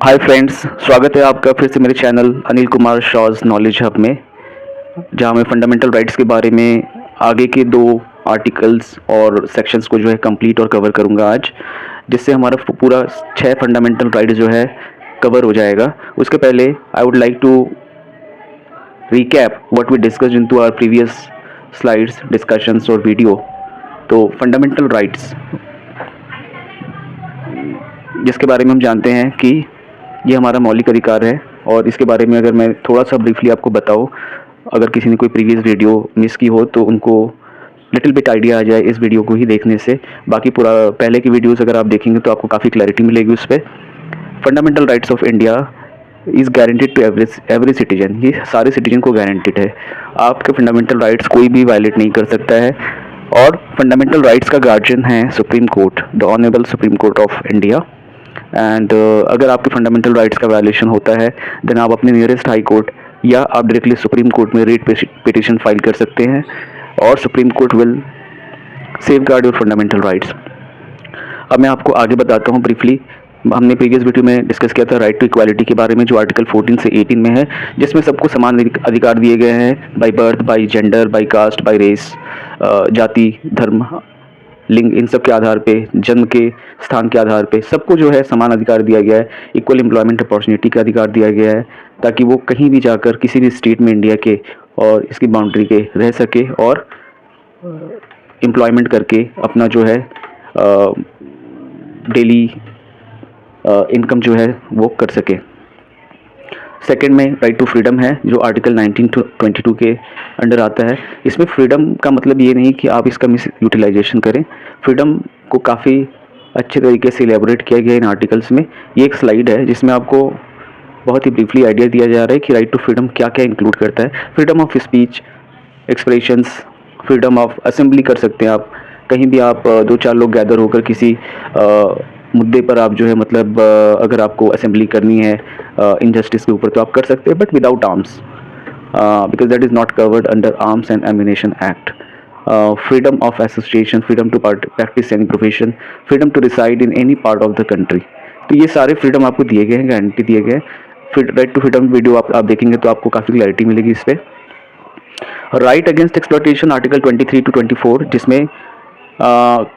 Hi friends, स्वागत है आपका फिर से मेरे channel Anil Kumar shows knowledge hub में, जहां मैं फंडामेंटल राइट्स के बारे में आगे के 2 आर्टिकल्स और सेक्शंस को जो है कंप्लीट और कवर करूंगा आज, जिससे हमारा पूरा 6 फंडामेंटल राइट्स जो है कवर हो जाएगा। उसके पहले I would like to recap what we discussed into our previous slides, discussions और वीडियो। तो फंडामेंटल राइट्स जिसके बारे में हम जानते हैं कि ये हमारा मौलिक अधिकार है, और इसके बारे में अगर मैं थोड़ा सा ब्रीफली आपको बताऊं, अगर किसी ने कोई प्रीवियस वीडियो मिस की हो तो उनको लिटिल बिट आइडिया आ जाए इस वीडियो को ही देखने से। बाकी पूरा पहले की वीडियोस अगर आप देखेंगे तो आपको काफ़ी क्लैरिटी मिलेगी उस पर। Fundamental rights of India is guaranteed to every citizen. ये सारे सिटीजन को गारंटीड है। आपके फंडामेंटल राइट्स कोई भी वायलेट नहीं कर सकता है, और फंडामेंटल राइट्स का गार्जियन है supreme court, the honourable supreme court of India. And अगर आपके फंडामेंटल राइट्स का वायलेशन होता है देन आप अपने नियरेस्ट हाई कोर्ट या आप डायरेक्टली सुप्रीम कोर्ट में रेट पिटिशन फाइल कर सकते हैं, और supreme court will safeguard your fundamental rights. अब मैं आपको आगे बताता हूँ ब्रीफली। हमने प्रीवियस वीडियो में डिस्कस किया था राइट टू इक्वालिटी के बारे में, जो आर्टिकल 14 से 18 में है, जिसमें सबको समान अधिकार दिए गए हैं by birth, by gender, by caste, by race, जाति, धर्म, लिंग, इन सब के आधार पे, जन्म के स्थान के आधार पे सबको जो है समान अधिकार दिया गया है। इक्वल एम्प्लॉयमेंट अपॉर्चुनिटी का अधिकार दिया गया है, ताकि वो कहीं भी जाकर किसी भी स्टेट में इंडिया के और इसकी बाउंड्री के रह सके और एम्प्लॉयमेंट करके अपना जो है डेली इनकम जो है वो कर सके। सेकंड में राइट टू फ्रीडम है, जो आर्टिकल 19 to 22 के अंडर आता है। इसमें फ्रीडम का मतलब ये नहीं कि आप इसका मिस यूटिलाइजेशन करें। फ्रीडम को काफ़ी अच्छे तरीके से एलेबोरेट किया गया इन आर्टिकल्स में। ये एक स्लाइड है जिसमें आपको बहुत ही ब्रीफली आइडिया दिया जा रहा है कि राइट टू फ्रीडम क्या क्या इंक्लूड करता है। Freedom of speech, expressions, freedom of assembly कर सकते हैं आप। कहीं भी आप 2-4 लोग गैदर होकर किसी मुद्दे पर आप जो है मतलब अगर आपको असेंबली करनी है इनजस्टिस के ऊपर तो आप कर सकते हैं, but without arms, because that is not covered under arms and ammunition act. Freedom of association, freedom to practice any profession, freedom to reside in any part of the country. तो ये सारे फ्रीडम आपको दिए गए हैं, guarantee दिए गए हैं। राइट टू फ्रीडम वीडियो आप देखेंगे तो आपको काफ़ी क्लैरिटी मिलेगी इस पर। Right against exploitation article 23 to 24, जिसमें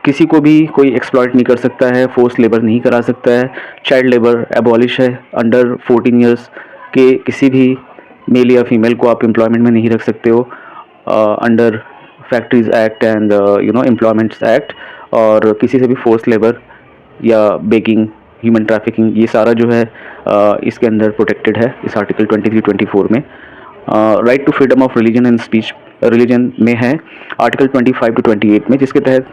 किसी को भी कोई एक्सप्लॉइट नहीं कर सकता है, फोर्स लेबर नहीं करा सकता है। चाइल्ड लेबर एबॉलिश है। अंडर 14 ईयर्स के किसी भी मेल या फीमेल को आप एम्प्लॉयमेंट में नहीं रख सकते हो under factories act and employments act. और किसी से भी फोर्स लेबर या बेगिंग, ह्यूमन ट्रैफिकिंग, ये सारा जो है इसके अंदर प्रोटेक्टेड है इस आर्टिकल 23-24 में। Right to freedom of religion and speech religion में है आर्टिकल 25 to 28 में, जिसके तहत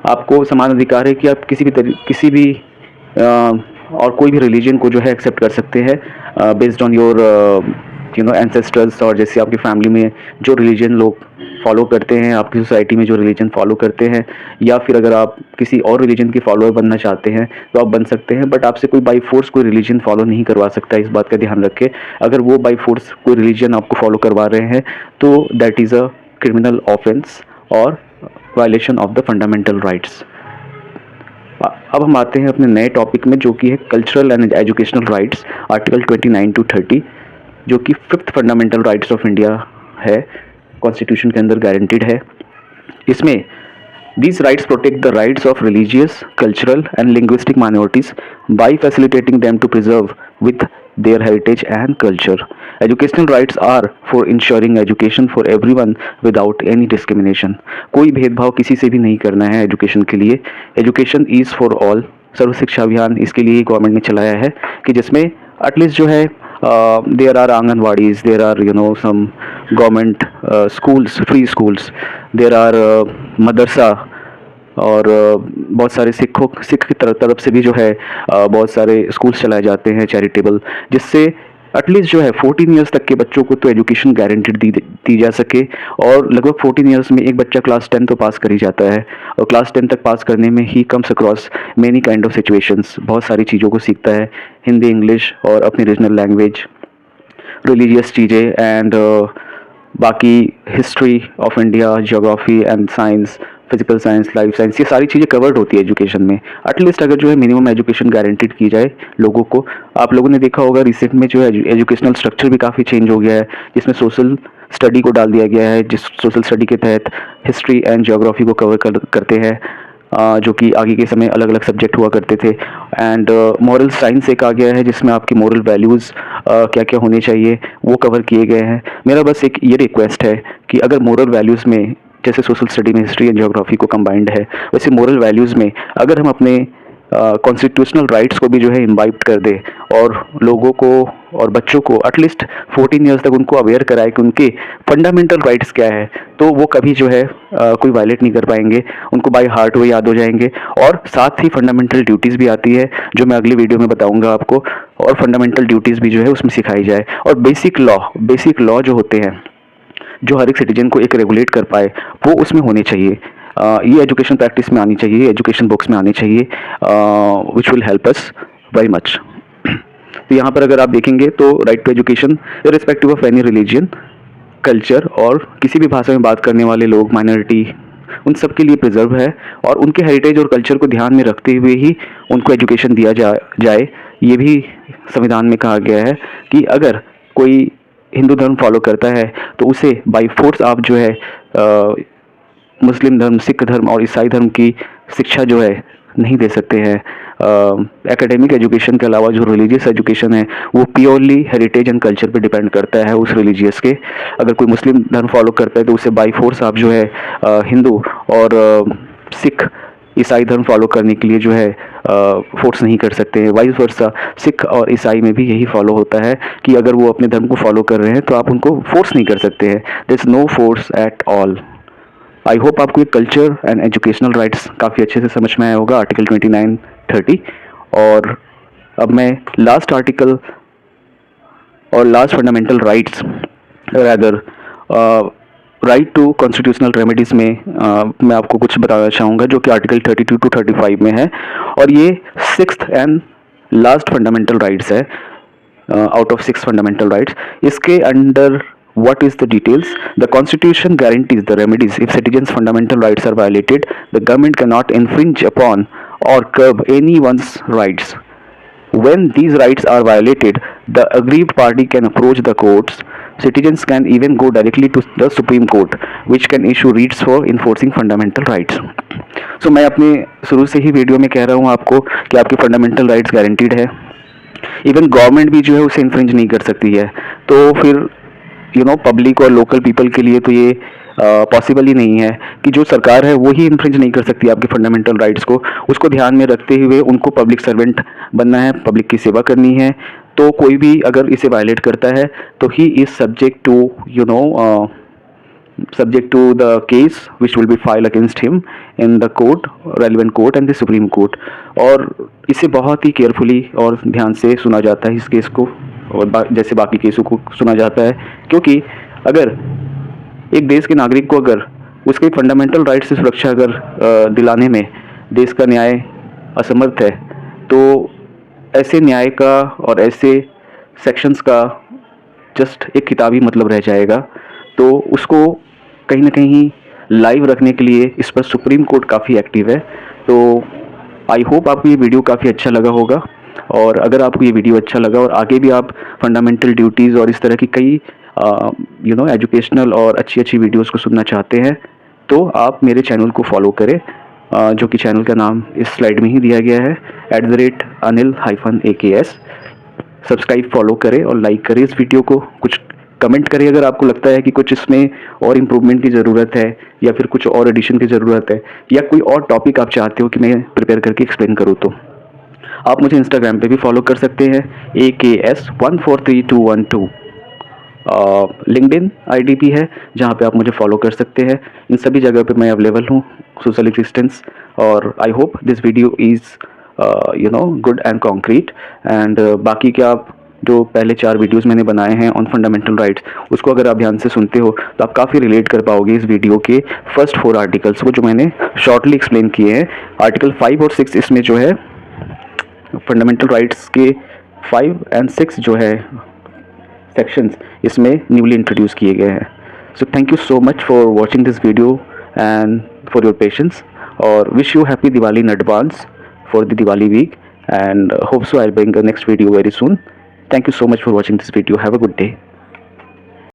आपको समान अधिकार है कि आप किसी भी और कोई भी रिलीजन को जो है एक्सेप्ट कर सकते हैं बेस्ड ऑन योर एंसेस्टर्स, और जैसे आपकी फैमिली में जो रिलीजन लोग फॉलो करते हैं, आपकी सोसाइटी में जो रिलीजन फॉलो करते हैं, या फिर अगर आप किसी और रिलीजन के फॉलोअर बनना चाहते हैं तो आप बन सकते हैं, बट आपसे कोई बाई फोर्स कोई रिलीजन फॉलो नहीं करवा सकता। इस बात का ध्यान रखें। अगर वो बाई फोर्स कोई रिलीजन आपको फॉलो करवा रहे हैं तो that is a criminal offence और violation of the fundamental rights. अब हम आते हैं अपने नए टॉपिक में, जो कि है cultural and educational rights, article 29 to 30, जो कि 5th fundamental rights of India है, कॉन्स्टिट्यूशन के अंदर गारंटीड है। इसमें these rights protect the rights of religious, cultural and linguistic minorities by facilitating them to preserve with their heritage and culture. Educational rights are for ensuring education for everyone without any discrimination. कोई भेदभाव किसी से भी नहीं करना है education के लिए। एजुकेशन इज़ फॉर ऑल, सर्व शिक्षा अभियान इसके लिए गवर्नमेंट ने चलाया है कि जिसमें एटलीस्ट जो है there are anganwadis, there are some government schools, free schools, there are मदरसा, और बहुत सारे सिख की तरफ से भी जो है बहुत सारे स्कूल्स चलाए जाते हैं चैरिटेबल, जिससे एटलीस्ट जो है 14 ईयर्स तक के बच्चों को तो एजुकेशन गारंटीड दी जा सके। और लगभग 14 ईयर्स में एक बच्चा क्लास 10 तो पास कर ही जाता है, और क्लास 10 तक पास करने में he comes across many kind of situations, बहुत सारी चीज़ों को सीखता है, हिंदी, इंग्लिश और अपनी रीजनल लैंग्वेज, रिलीजियस चीज़ें, एंड बाकी history of India, geography and science, physical science, life science, ये सारी चीज़ें कवर्ड होती है एजुकेशन में। एटलीस्ट अगर जो है मिनिमम एजुकेशन गारंटीड की जाए लोगों को। आप लोगों ने देखा होगा रिसेंट में जो है एजुकेशनल स्ट्रक्चर भी काफ़ी चेंज हो गया है, जिसमें सोशल स्टडी को डाल दिया गया है, जिस सोशल स्टडी के तहत हिस्ट्री एंड ज्योग्राफी को कवर करते हैं, जो कि आगे के समय अलग अलग सब्जेक्ट हुआ करते थे। एंड मॉरल साइंस एक आ गया है, जिसमें आपकी मॉरल वैल्यूज़ क्या क्या होने चाहिए वो कवर किए गए हैं। मेरा बस एक ये रिक्वेस्ट है कि अगर मॉरल वैल्यूज़ में, जैसे सोशल स्टडी में हिस्ट्री एंड ज्योग्राफी को कंबाइंड है, वैसे मॉरल वैल्यूज़ में अगर हम अपने कॉन्स्टिट्यूशनल राइट्स को भी जो है इम्बाइब कर दे और लोगों को और बच्चों को एटलीस्ट 14 ईयर्स तक उनको अवेयर कराए कि उनके फंडामेंटल राइट्स क्या है, तो वो कभी जो है कोई वायलेट नहीं कर पाएंगे, उनको बाय हार्ट वो याद हो जाएंगे। और साथ ही फंडामेंटल ड्यूटीज़ भी आती है, जो मैं अगली वीडियो में बताऊंगा आपको, और फंडामेंटल ड्यूटीज़ भी जो है उसमें सिखाई जाए। और बेसिक लॉ जो होते हैं, जो हर एक सिटीजन को एक रेगुलेट कर पाए, वो उसमें होने चाहिए। ये एजुकेशन प्रैक्टिस में आनी चाहिए, एजुकेशन बुक्स में आनी चाहिए, which will help us very much. तो यहाँ पर अगर आप देखेंगे तो right to education irrespective of any religion, culture और किसी भी भाषा में बात करने वाले लोग, माइनॉरिटी, उन सब के लिए प्रिजर्व है। और उनके हेरिटेज और कल्चर को ध्यान में रखते हुए ही उनको एजुकेशन दिया जाए। ये भी संविधान में कहा गया है कि अगर कोई हिंदू धर्म फॉलो करता है तो उसे बाई फोर्स आप जो है मुस्लिम धर्म, सिख धर्म और ईसाई धर्म की शिक्षा जो है नहीं दे सकते हैं। एकेडमिक एजुकेशन के अलावा जो रिलीजियस एजुकेशन है वो प्योरली हेरिटेज एंड कल्चर पे डिपेंड करता है उस रिलीजियस के। अगर कोई मुस्लिम धर्म फॉलो करता है तो उसे बाई फोर्स आप जो है हिंदू और सिख, ईसाई धर्म फॉलो करने के लिए जो है फोर्स नहीं कर सकते हैं। वाइस वर्सा सिख और ईसाई में भी यही फॉलो होता है कि अगर वो अपने धर्म को फॉलो कर रहे हैं तो आप उनको फोर्स नहीं कर सकते हैं। There is no force at all. I hope आपको ये कल्चर एंड एजुकेशनल राइट्स काफ़ी अच्छे से समझ में आया होगा, आर्टिकल 29, 30। और अब मैं लास्ट आर्टिकल और लास्ट फंडामेंटल राइट्स, अगर राइट टू कॉन्स्टिट्यूशनल रेमेडीज़ में मैं आपको कुछ बताना चाहूँगा, जो कि आर्टिकल 32 to 35 में है। और ये 6th and last fundamental rights है आउट ऑफ 6 फंडामेंटल राइट्स। इसके under what is the details? The constitution guarantees the remedies if citizens fundamental rights are violated. The government cannot infringe upon or curb anyone's rights. When these rights are violated, the aggrieved party can approach the courts. Citizens can even go directly to the Supreme Court, which can issue writs for enforcing fundamental rights. So मैं अपने शुरू से ही video में कह रहा हूँ आपको कि आपके फंडामेंटल राइट्स गारंटीड है। इवन गवर्नमेंट भी जो है उसे इन्फ्रिंज नहीं कर सकती है। तो फिर पब्लिक और लोकल पीपल के लिए तो ये पॉसिबल ही नहीं है कि जो सरकार है वो ही इन्फ्रिंज नहीं कर सकती आपके फंडामेंटल राइट्स को। उसको ध्यान में रखते हुए उनको पब्लिक सर्वेंट बनना है, पब्लिक की सेवा करनी है। तो कोई भी अगर इसे वायलेट करता है तो he is subject to the case which will be file against him in the court, relevant court and the supreme court. और इसे बहुत ही केयरफुली और ध्यान से सुना जाता है इस केस को, और जैसे बाकी केसों को सुना जाता है। क्योंकि अगर एक देश के नागरिक को अगर उसके फंडामेंटल राइट्स की सुरक्षा अगर दिलाने में देश का न्याय असमर्थ है, तो ऐसे न्याय का और ऐसे सेक्शंस का जस्ट एक किताबी मतलब रह जाएगा। तो उसको कहीं ना कहीं लाइव रखने के लिए इस पर सुप्रीम कोर्ट काफ़ी एक्टिव है। तो आई होप आपको ये वीडियो काफ़ी अच्छा लगा होगा। और अगर आपको ये वीडियो अच्छा लगा और आगे भी आप फंडामेंटल ड्यूटीज़ और इस तरह की कई एजुकेशनल और अच्छी अच्छी वीडियोस को सुनना चाहते हैं, तो आप मेरे चैनल को फॉलो करें, जो कि चैनल का नाम इस स्लाइड में ही दिया गया है, @anil-aks। सब्सक्राइब, फॉलो करें और लाइक करें इस वीडियो को। कुछ कमेंट करें अगर आपको लगता है कि कुछ इसमें और इम्प्रूवमेंट की ज़रूरत है, या फिर कुछ और एडिशन की ज़रूरत है, या कोई और टॉपिक आप चाहते हो कि मैं प्रिपेयर करके एक्सप्लेन करूँ। तो आप मुझे इंस्टाग्राम पे भी फॉलो कर सकते हैं, AKS143212। लिंक्डइन आईडी भी है जहाँ पे आप मुझे फॉलो कर सकते हैं। इन सभी जगह पे मैं अवेलेबल हूँ, सोशल एग्जिस्टेंस। और I hope this video is good and concrete. And बाकी के आप जो पहले 4 वीडियोस मैंने बनाए हैं ऑन फंडामेंटल राइट्स, उसको अगर आप ध्यान से सुनते हो तो आप काफ़ी रिलेट कर पाओगे इस वीडियो के फर्स्ट 4 आर्टिकल्स को, जो मैंने शॉर्टली एक्सप्लेन किए हैं। आर्टिकल 5 और 6 इसमें जो है फंडामेंटल राइट्स के 5 and 6 जो है सेक्शंस इसमें न्यूली इंट्रोड्यूस किए गए हैं। So thank you so much for watching this video and for your patience, or wish you happy Diwali in advance for the Diwali week, and hope so I'll bring the next video very soon. Thank you so much for watching this video. Have a good day.